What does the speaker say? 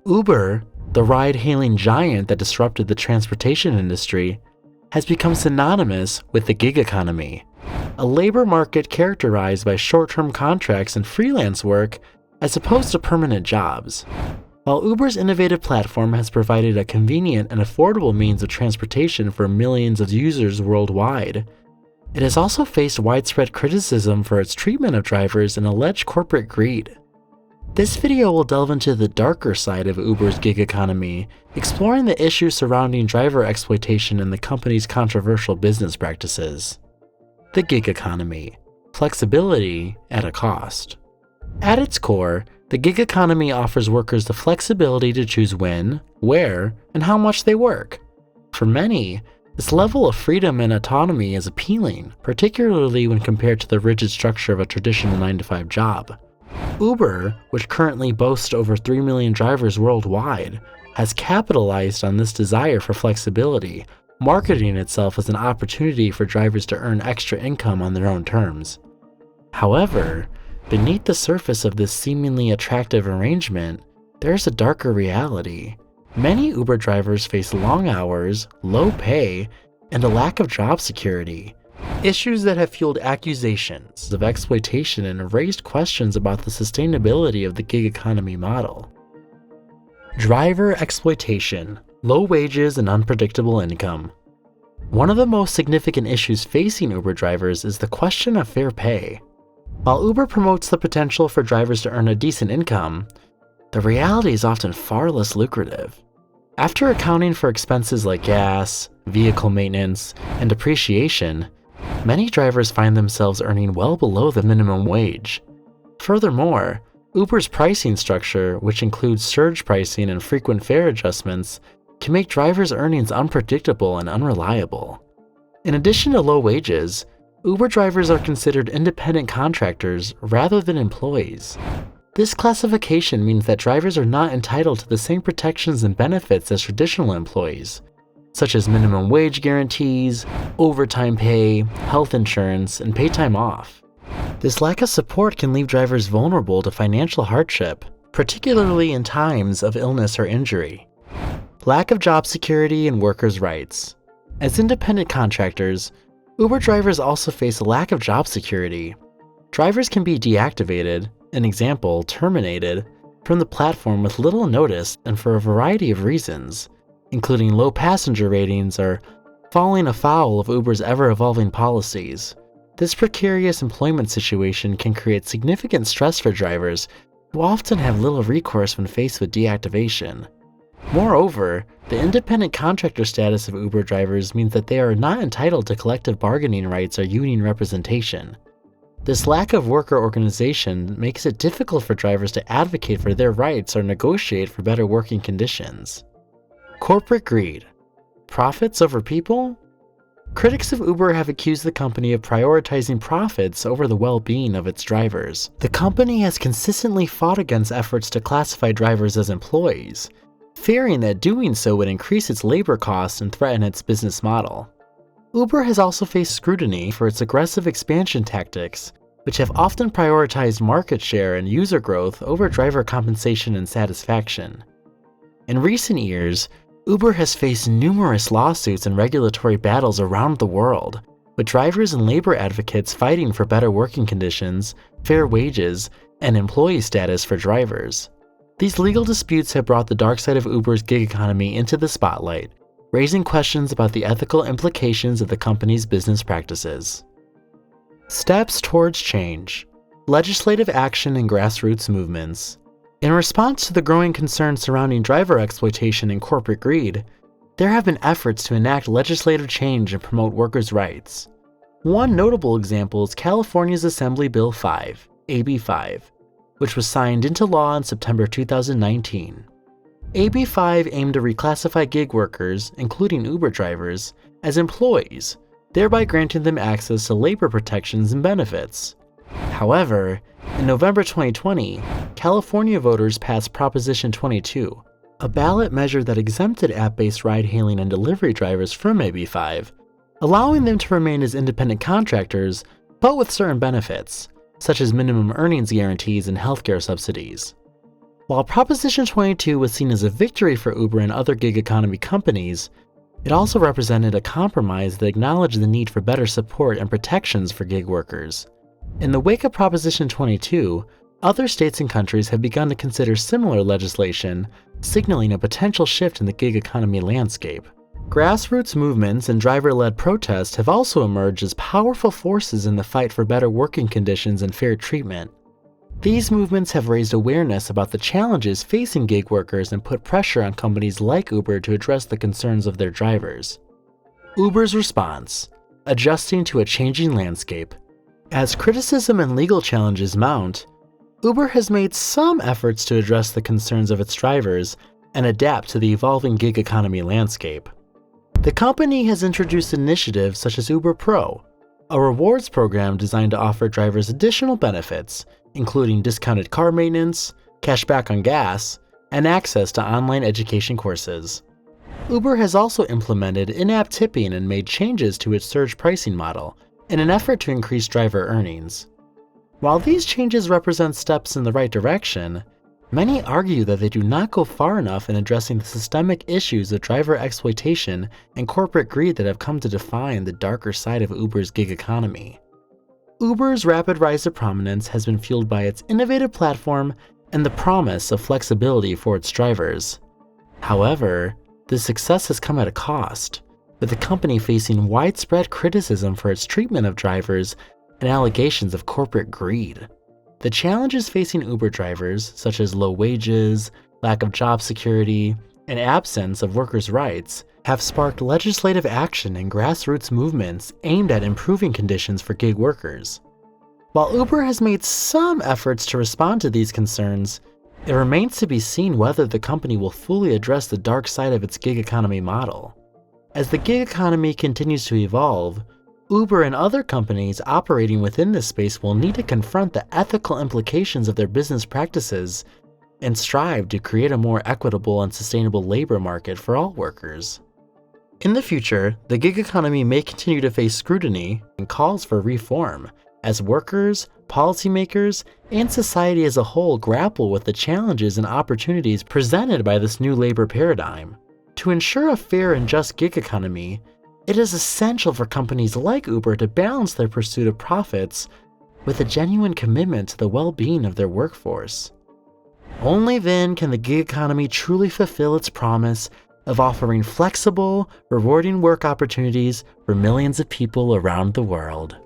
Uber, the ride-hailing giant that disrupted the transportation industry, has become synonymous with the gig economy, a labor market characterized by short-term contracts and freelance work as opposed to permanent jobs. While Uber's innovative platform has provided a convenient and affordable means of transportation for millions of users worldwide, it has also faced widespread criticism for its treatment of drivers and alleged corporate greed. This video will delve into the darker side of Uber's gig economy, exploring the issues surrounding driver exploitation and the company's controversial business practices. The gig economy: flexibility at a cost. At its core, the gig economy offers workers the flexibility to choose when, where, and how much they work. For many, this level of freedom and autonomy is appealing, particularly when compared to the rigid structure of a traditional 9-to-5 job. Uber, which currently boasts over 3 million drivers worldwide, has capitalized on this desire for flexibility, marketing itself as an opportunity for drivers to earn extra income on their own terms. However, beneath the surface of this seemingly attractive arrangement, there's a darker reality. Many Uber drivers face long hours, low pay, and a lack of job security, issues that have fueled accusations of exploitation and raised questions about the sustainability of the gig economy model. Driver exploitation, low wages, and unpredictable income. One of the most significant issues facing Uber drivers is the question of fair pay. While Uber promotes the potential for drivers to earn a decent income, the reality is often far less lucrative. After accounting for expenses like gas, vehicle maintenance, and depreciation, many drivers find themselves earning well below the minimum wage. Furthermore, Uber's pricing structure, which includes surge pricing and frequent fare adjustments, can make drivers' earnings unpredictable and unreliable. In addition to low wages, Uber drivers are considered independent contractors rather than employees. This classification means that drivers are not entitled to the same protections and benefits as traditional employees, such as minimum wage guarantees, overtime pay, health insurance, and paid time off. This lack of support can leave drivers vulnerable to financial hardship, particularly in times of illness or injury. Lack of job security and workers' rights. As independent contractors, Uber drivers also face a lack of job security. Drivers can be deactivated, an example, terminated, from the platform with little notice and for a variety of reasons, including low passenger ratings or falling afoul of Uber's ever-evolving policies. This precarious employment situation can create significant stress for drivers who often have little recourse when faced with deactivation. Moreover, the independent contractor status of Uber drivers means that they are not entitled to collective bargaining rights or union representation. This lack of worker organization makes it difficult for drivers to advocate for their rights or negotiate for better working conditions. Corporate greed. Profits over people? Critics of Uber have accused the company of prioritizing profits over the well-being of its drivers. The company has consistently fought against efforts to classify drivers as employees, fearing that doing so would increase its labor costs and threaten its business model. Uber has also faced scrutiny for its aggressive expansion tactics, which have often prioritized market share and user growth over driver compensation and satisfaction. In recent years, Uber has faced numerous lawsuits and regulatory battles around the world, with drivers and labor advocates fighting for better working conditions, fair wages, and employee status for drivers. These legal disputes have brought the dark side of Uber's gig economy into the spotlight, raising questions about the ethical implications of the company's business practices. Steps towards change. Legislative action and grassroots movements. In response to the growing concerns surrounding driver exploitation and corporate greed, there have been efforts to enact legislative change and promote workers' rights. One notable example is California's Assembly Bill 5, AB 5, which was signed into law in September 2019. AB 5 aimed to reclassify gig workers, including Uber drivers, as employees, thereby granting them access to labor protections and benefits. However, in November 2020, California voters passed Proposition 22, a ballot measure that exempted app-based ride-hailing and delivery drivers from AB 5, allowing them to remain as independent contractors, but with certain benefits, such as minimum earnings guarantees and healthcare subsidies. While Proposition 22 was seen as a victory for Uber and other gig economy companies, it also represented a compromise that acknowledged the need for better support and protections for gig workers. In the wake of Proposition 22, other states and countries have begun to consider similar legislation, signaling a potential shift in the gig economy landscape. Grassroots movements and driver-led protests have also emerged as powerful forces in the fight for better working conditions and fair treatment. These movements have raised awareness about the challenges facing gig workers and put pressure on companies like Uber to address the concerns of their drivers. Uber's response: adjusting to a changing landscape. As criticism and legal challenges mount, Uber has made some efforts to address the concerns of its drivers and adapt to the evolving gig economy landscape. The company has introduced initiatives such as Uber Pro, a rewards program designed to offer drivers additional benefits, including discounted car maintenance, cashback on gas, and access to online education courses. Uber has also implemented in-app tipping and made changes to its surge pricing model in an effort to increase driver earnings. While these changes represent steps in the right direction, many argue that they do not go far enough in addressing the systemic issues of driver exploitation and corporate greed that have come to define the darker side of Uber's gig economy. Uber's rapid rise to prominence has been fueled by its innovative platform and the promise of flexibility for its drivers. However, this success has come at a cost, with the company facing widespread criticism for its treatment of drivers and allegations of corporate greed. The challenges facing Uber drivers, such as low wages, lack of job security, and absence of workers' rights, have sparked legislative action and grassroots movements aimed at improving conditions for gig workers. While Uber has made some efforts to respond to these concerns, it remains to be seen whether the company will fully address the dark side of its gig economy model. As the gig economy continues to evolve, Uber and other companies operating within this space will need to confront the ethical implications of their business practices and strive to create a more equitable and sustainable labor market for all workers. In the future, the gig economy may continue to face scrutiny and calls for reform as workers, policymakers, and society as a whole grapple with the challenges and opportunities presented by this new labor paradigm. To ensure a fair and just gig economy, it is essential for companies like Uber to balance their pursuit of profits with a genuine commitment to the well-being of their workforce. Only then can the gig economy truly fulfill its promise of offering flexible, rewarding work opportunities for millions of people around the world.